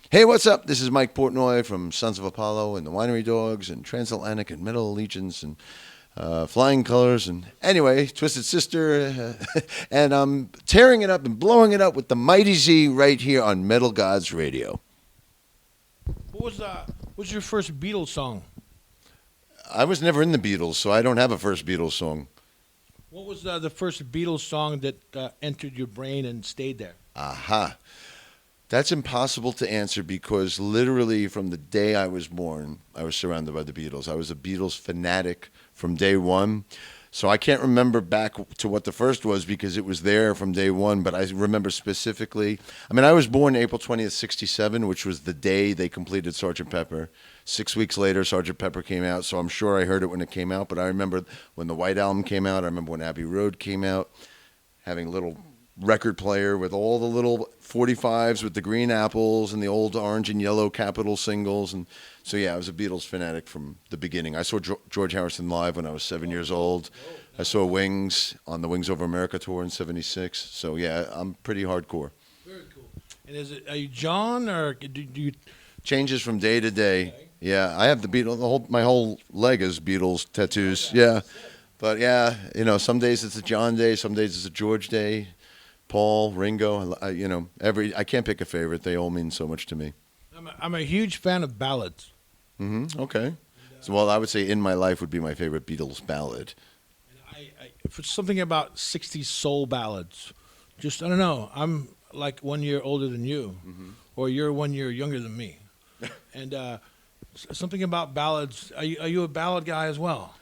Hey, what's up? This is Mike Portnoy from Sons of Apollo and the Winery Dogs and Transatlantic and Metal Allegiance and Flying Colors and anyway, Twisted Sister. And I'm tearing it up and blowing it up with the Mighty Z right here on Metal Gods Radio. What's your first Beatles song? I was never in the Beatles, so I don't have a first Beatles song. What was the first Beatles song that entered your brain and stayed there? Aha. That's impossible to answer because literally from the day I was born, I was surrounded by the Beatles. I was a Beatles fanatic from day one. So I can't remember back to what the first was because it was there from day one, but I remember specifically. I mean, I was born April 20th, 67, which was the day they completed Sgt. Pepper. 6 weeks later, Sgt. Pepper came out, so I'm sure I heard it when it came out, but I remember when the White Album came out. I remember when Abbey Road came out, having a little record player with all the little 45s with the green apples and the old orange and yellow Capitol singles. And so, yeah, I was a Beatles fanatic from the beginning. I saw George Harrison live when I was 7 years old. I saw Wings on the Wings Over America tour in '76. So, yeah, I'm pretty hardcore. Very cool. And are you John or do you? Changes from day to day. Yeah, I have the Beatles. My whole leg is Beatles tattoos. Yeah, but yeah, some days it's a John day, some days it's a George day. Paul, Ringo, I can't pick a favorite. They all mean so much to me. I'm a huge fan of ballads. Okay. So, well, I would say "In My Life" would be my favorite Beatles ballad. And for something about '60s soul ballads, I don't know. I'm like 1 year older than you, or you're 1 year younger than me, and something about ballads. Are you a ballad guy as well?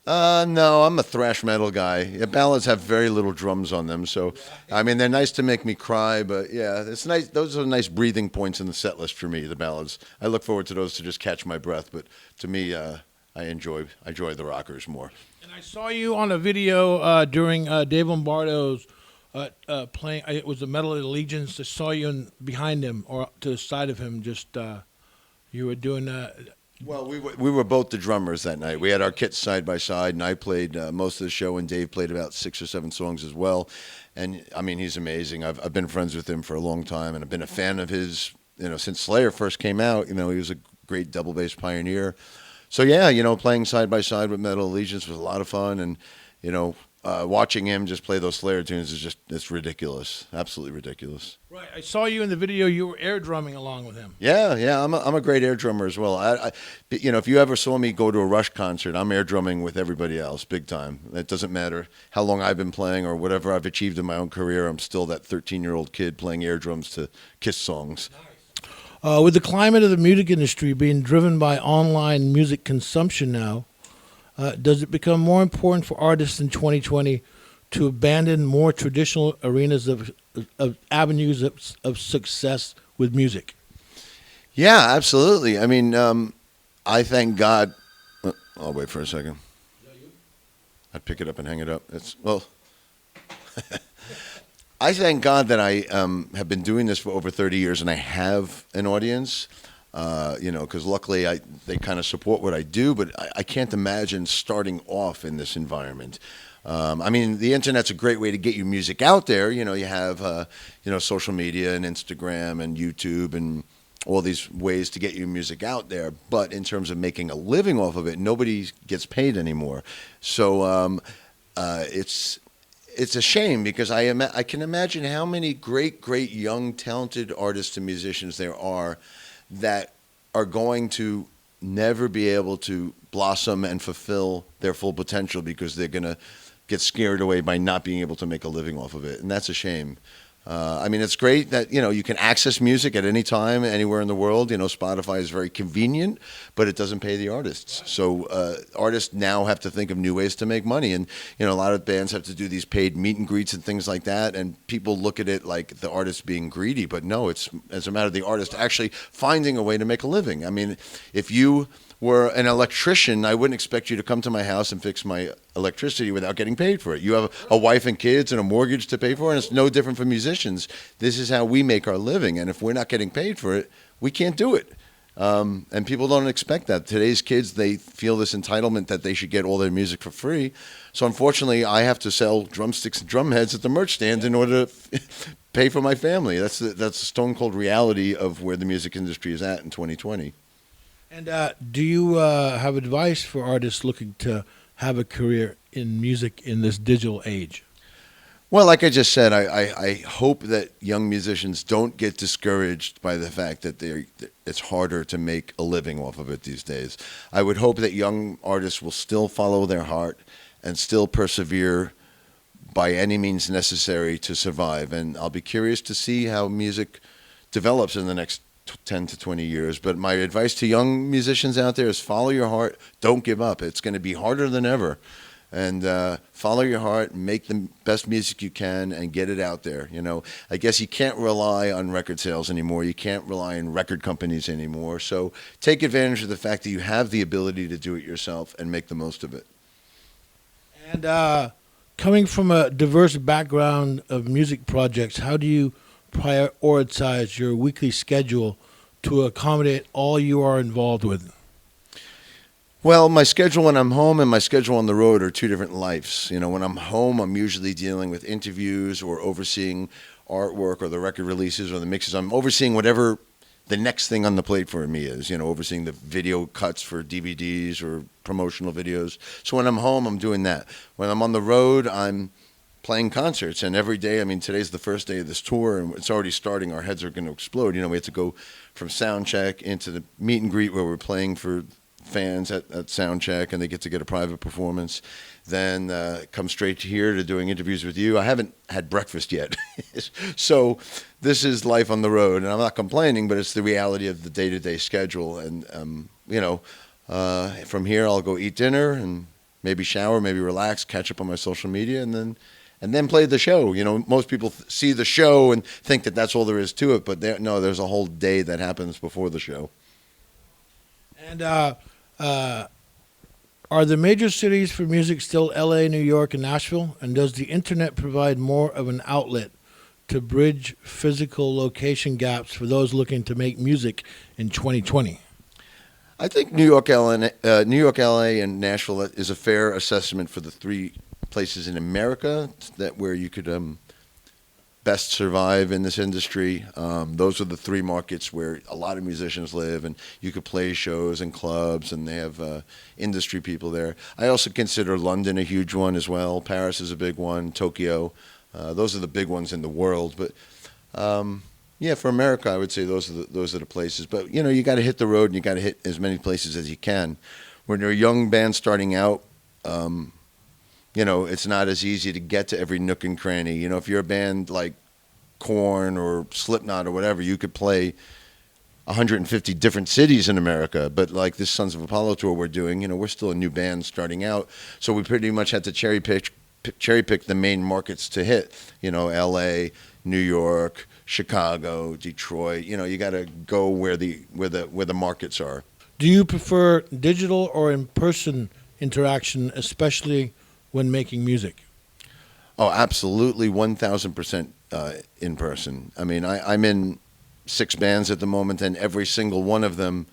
No, I'm a thrash metal guy. Yeah, ballads have very little drums on them, so I mean they're nice to make me cry. But yeah, it's nice. Those are nice breathing points in the set list for me. The ballads. I look forward to those to just catch my breath. But to me, I enjoy the rockers more. And I saw you on a video during Dave Lombardo's playing. It was the Metal Allegiance. I saw you behind him or to the side of him. You were doing. Well, we were both the drummers that night. We had our kits side by side, and I played most of the show, and Dave played about 6 or 7 songs as well. And I mean, he's amazing. I've been friends with him for a long time, and I've been a fan of his, since Slayer first came out. He was a great double bass pioneer. So yeah, playing side by side with Metal Allegiance was a lot of fun, and watching him just play those Slayer tunes it's ridiculous, absolutely ridiculous. Right, I saw you in the video. You were air drumming along with him. Yeah, I'm a great air drummer as well. If you ever saw me go to a Rush concert, I'm air drumming with everybody else, big time. It doesn't matter how long I've been playing or whatever I've achieved in my own career. I'm still that 13-year-old kid playing air drums to Kiss songs. With the climate of the music industry being driven by online music consumption now, does it become more important for artists in 2020 to abandon more traditional arenas of avenues of success with music? Yeah, absolutely. I mean, I thank God. I'll wait for a second. I'd pick it up and hang it up. I thank God that I have been doing this for over 30 years and I have an audience. Because luckily they kind of support what I do, but I can't imagine starting off in this environment. I mean, the internet's a great way to get your music out there. You have, social media and Instagram and YouTube and all these ways to get your music out there. But in terms of making a living off of it, nobody gets paid anymore. So it's a shame because I can imagine how many great young, talented artists and musicians there are that are going to never be able to blossom and fulfill their full potential because they're going to get scared away by not being able to make a living off of it. And that's a shame. I mean, it's great that, you can access music at any time, anywhere in the world. Spotify is very convenient, but it doesn't pay the artists. So artists now have to think of new ways to make money. And, a lot of bands have to do these paid meet and greets and things like that. And people look at it like the artist being greedy. But no, it's as a matter of the artist actually finding a way to make a living. I mean, if you were an electrician, I wouldn't expect you to come to my house and fix my electricity without getting paid for it. You have a wife and kids and a mortgage to pay for, and it's no different for musicians. This is how we make our living, and if we're not getting paid for it, we can't do it. And people don't expect that. Today's kids, they feel this entitlement that they should get all their music for free. So unfortunately, I have to sell drumsticks and drum heads at the merch stand in order to pay for my family. That's the stone cold reality of where the music industry is at in 2020. And do you have advice for artists looking to have a career in music in this digital age? Well, like I just said, I hope that young musicians don't get discouraged by the fact that it's harder to make a living off of it these days. I would hope that young artists will still follow their heart and still persevere by any means necessary to survive. And I'll be curious to see how music develops in the next 10 to 20 years. But my advice to young musicians out there is follow your heart. Don't give up. It's going to be harder than ever. And follow your heart, make the best music you can, and get it out there. You know, I guess you can't rely on record sales anymore. You can't rely on record companies anymore. So take advantage of the fact that you have the ability to do it yourself and make the most of it. And coming from a diverse background of music projects, how do you prioritize your weekly schedule to accommodate all you are involved with? Well, my schedule when I'm home and my schedule on the road are two different lives. You know, when I'm home, I'm usually dealing with interviews or overseeing artwork or the record releases or the mixes. I'm overseeing whatever the next thing on the plate for me is, you know, overseeing the video cuts for DVDs or promotional videos. So when I'm home, I'm doing that. When I'm on the road, I'm playing concerts. And every day, I mean, today's the first day of this tour and it's already starting. Our heads are going to explode. You know, we have to go from sound check into the meet and greet where we're playing for fans at sound check and they get to get a private performance, then come straight to here to doing interviews with you. I haven't had breakfast yet. So this is life on the road, and I'm not complaining, but it's the reality of the day-to-day schedule. And you know, from here I'll go eat dinner and maybe shower, maybe relax, catch up on my social media, and then play the show. You know, most people see the show and think that that's all there is to it, but there's a whole day that happens before the show. And are the major cities for music still LA, New York, and Nashville? And does the internet provide more of an outlet to bridge physical location gaps for those looking to make music in 2020? I think New York, LA, and Nashville is a fair assessment for the three places in America where you could best survive in this industry. Those are the three markets where a lot of musicians live, and you could play shows and clubs, and they have industry people there. I also consider London a huge one as well. Paris is a big one. Tokyo. Those are the big ones in the world. But yeah, for America, I would say those are the places. But you know, you got to hit the road, and you got to hit as many places as you can. When you're a young band starting out, you know, it's not as easy to get to every nook and cranny. You know, if you're a band like Korn or Slipknot or whatever, you could play 150 different cities in America. But like this Sons of Apollo tour we're doing, you know, we're still a new band starting out. So we pretty much had to cherry pick the main markets to hit. You know, LA, New York, Chicago, Detroit. You know, you got to go where the markets are. Do you prefer digital or in-person interaction, especially when making music? Oh, absolutely, 1,000% in person. I mean, I'm in 6 bands at the moment, and every single one of them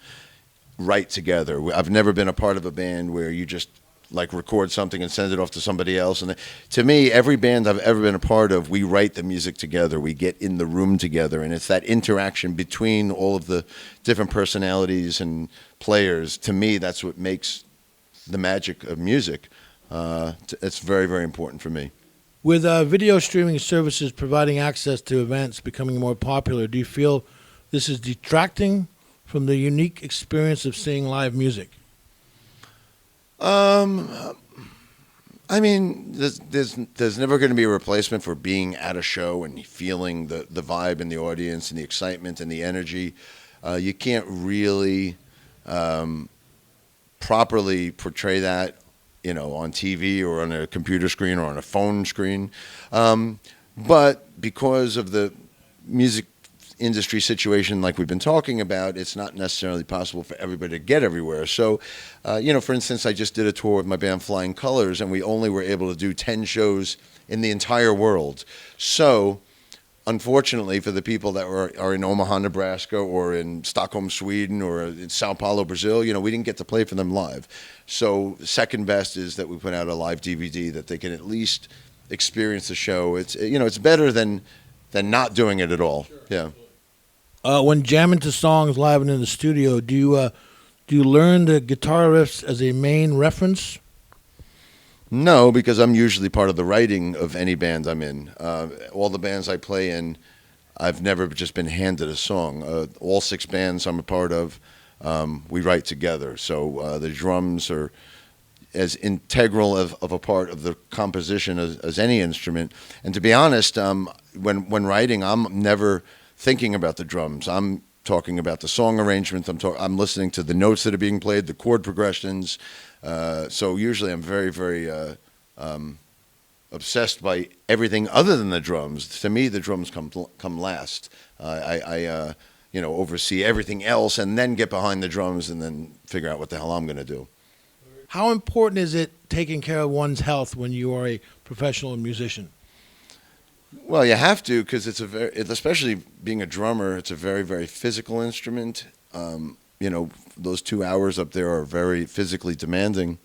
write together. I've never been a part of a band where you just like record something and send it off to somebody else. And to me, every band I've ever been a part of, we write the music together. We get in the room together, and it's that interaction between all of the different personalities and players. To me, that's what makes the magic of music. It's very, very important for me. With video streaming services providing access to events becoming more popular, do you feel this is detracting from the unique experience of seeing live music? I mean, there's never going to be a replacement for being at a show and feeling the vibe in the audience and the excitement and the energy. You can't really properly portray that, you know, on TV or on a computer screen or on a phone screen. But because of the music industry situation like we've been talking about, it's not necessarily possible for everybody to get everywhere. So, you know, for instance, I just did a tour with my band Flying Colors, and we only were able to do 10 shows in the entire world. So, unfortunately, for the people that are in Omaha, Nebraska, or in Stockholm, Sweden, or in Sao Paulo, Brazil, you know, we didn't get to play for them live. So second best is that we put out a live DVD that they can at least experience the show. It's, you know, it's better than than not doing it at all. Yeah. When jamming to songs live and in the studio, do you learn the guitar riffs as a main reference? No, because I'm usually part of the writing of any band I'm in. All the bands I play in, I've never just been handed a song. All 6 bands I'm a part of, we write together. So the drums are as integral of a part of the composition as any instrument. And to be honest, when writing, I'm never thinking about the drums. I'm talking about the song arrangement. I'm listening to the notes that are being played, the chord progressions. So usually I'm very, very obsessed by everything other than the drums. To me, the drums come last. I oversee everything else and then get behind the drums and then figure out what the hell I'm going to do. How important is it taking care of one's health when you are a professional musician? Well, you have to, because especially being a drummer, it's a very, very physical instrument. Those 2 hours up there are very physically demanding.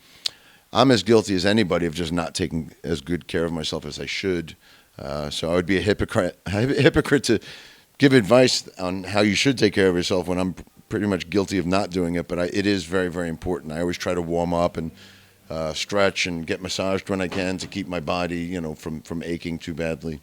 I'm as guilty as anybody of just not taking as good care of myself as I should. So I would be a hypocrite to give advice on how you should take care of yourself when I'm pretty much guilty of not doing it. But it is very, very important. I always try to warm up and stretch and get massaged when I can to keep my body, from aching too badly.